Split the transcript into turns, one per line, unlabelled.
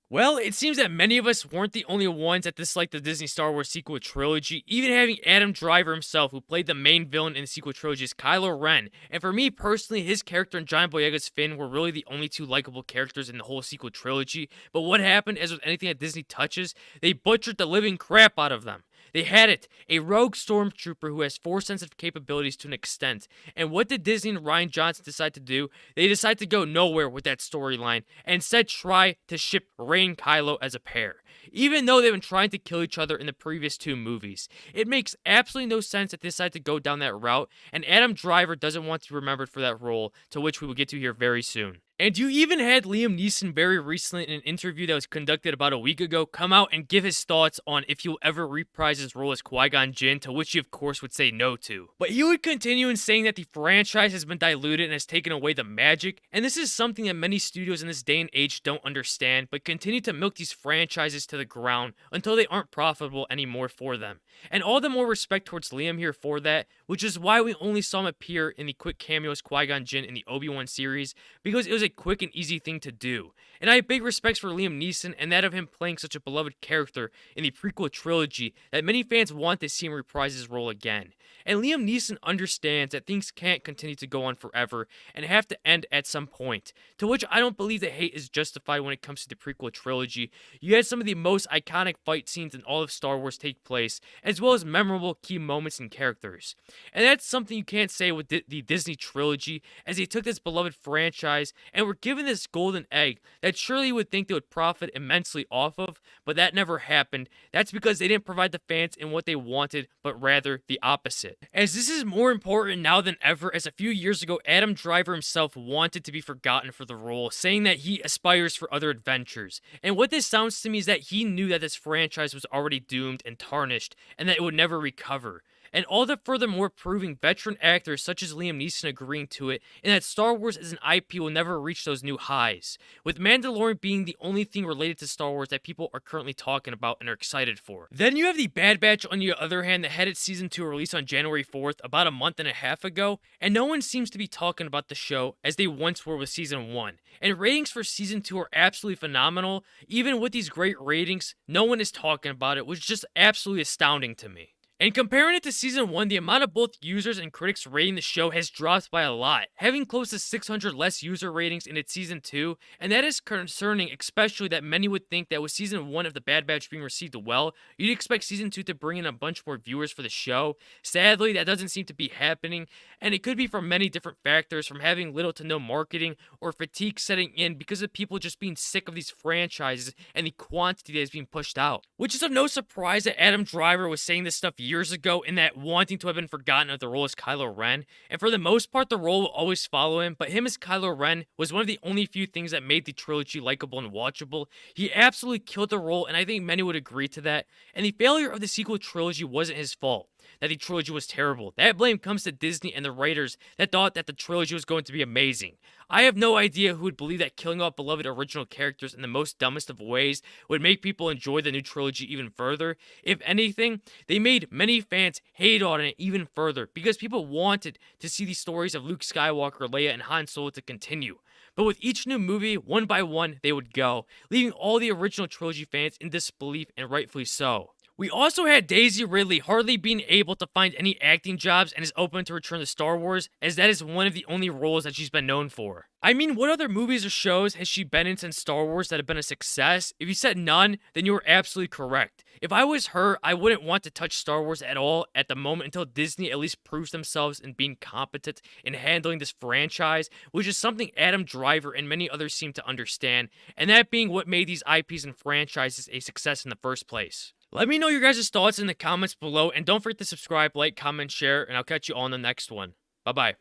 Well, it seems that many of us weren't the only ones that disliked the Disney Star Wars sequel trilogy, even having Adam Driver himself, who played the main villain in the sequel trilogy, is Kylo Ren. And for me personally, his character and John Boyega's Finn were really the only two likable characters in the whole sequel trilogy. But what happened, as with anything that Disney touches, they butchered the living crap out of them. They had it, a rogue stormtrooper who has force sensitive capabilities to an extent. And what did Disney and Ryan Johnson decide to do? They decided to go nowhere with that storyline and instead try to ship Rey and Kylo as a pair. Even though they've been trying to kill each other in the previous two movies, it makes absolutely no sense that they decided to go down that route, and Adam Driver doesn't want to be remembered for that role, to which we will get to here very soon. And you even had Liam Neeson very recently in an interview that was conducted about a week ago come out and give his thoughts on if he'll ever reprise his role as Qui-Gon Jinn, to which he of course would say no to. But he would continue in saying that the franchise has been diluted and has taken away the magic, and this is something that many studios in this day and age don't understand, but continue to milk these franchises to the ground until they aren't profitable anymore for them. And all the more respect towards Liam here for that, which is why we only saw him appear in the quick cameo as Qui-Gon Jinn in the Obi-Wan series, because it was a quick and easy thing to do. And I have big respects for Liam Neeson and that of him playing such a beloved character in the prequel trilogy that many fans want to see him reprise his role again. And Liam Neeson understands that things can't continue to go on forever and have to end at some point, to which I don't believe the hate is justified when it comes to the prequel trilogy. You had some of the most iconic fight scenes in all of Star Wars take place, as well as memorable key moments and characters. And that's something you can't say with the Disney trilogy, as they took this beloved franchise and were given this golden egg that surely you would think they would profit immensely off of, but that never happened. That's because they didn't provide the fans in what they wanted, but rather the opposite. As this is more important now than ever, as a few years ago, Adam Driver himself wanted to be forgotten for the role, saying that he aspires for other adventures. And what this sounds to me is that he knew that this franchise was already doomed and tarnished, and that it would never recover. And all the furthermore proving veteran actors such as Liam Neeson agreeing to it, and that Star Wars as an IP will never reach those new highs, with Mandalorian being the only thing related to Star Wars that people are currently talking about and are excited for. Then you have the Bad Batch on the other hand that had its season 2 release on January 4th, about a month and a half ago, and no one seems to be talking about the show as they once were with season 1. And ratings for season 2 are absolutely phenomenal. Even with these great ratings, no one is talking about it, which is just absolutely astounding to me. And comparing it to season 1, the amount of both users and critics rating the show has dropped by a lot, having close to 600 less user ratings in its season 2, and that is concerning, especially that many would think that with season 1 of The Bad Batch being received well, you'd expect season 2 to bring in a bunch more viewers for the show. Sadly, that doesn't seem to be happening, and it could be from many different factors, from having little to no marketing or fatigue setting in because of people just being sick of these franchises and the quantity that is being pushed out. Which is of no surprise that Adam Driver was saying this stuff years ago in that wanting to have been forgotten of the role as Kylo Ren, and for the most part the role will always follow him, but him as Kylo Ren was one of the only few things that made the trilogy likable and watchable. He absolutely killed the role, and I think many would agree to that, and the failure of the sequel trilogy wasn't his fault. That the trilogy was terrible. That blame comes to Disney and the writers that thought that the trilogy was going to be amazing. I have no idea who would believe that killing off beloved original characters in the most dumbest of ways would make people enjoy the new trilogy even further. If anything, they made many fans hate on it even further because people wanted to see the stories of Luke Skywalker, Leia, and Han Solo to continue. But with each new movie, one by one, they would go, leaving all the original trilogy fans in disbelief, and rightfully so. We also had Daisy Ridley hardly being able to find any acting jobs and is open to return to Star Wars, as that is one of the only roles that she's been known for. I mean, what other movies or shows has she been in since Star Wars that have been a success? If you said none, then you were absolutely correct. If I was her, I wouldn't want to touch Star Wars at all at the moment until Disney at least proves themselves in being competent in handling this franchise, which is something Adam Driver and many others seem to understand, and that being what made these IPs and franchises a success in the first place. Let me know your guys' thoughts in the comments below, and don't forget to subscribe, like, comment, share, and I'll catch you all in the next one. Bye-bye.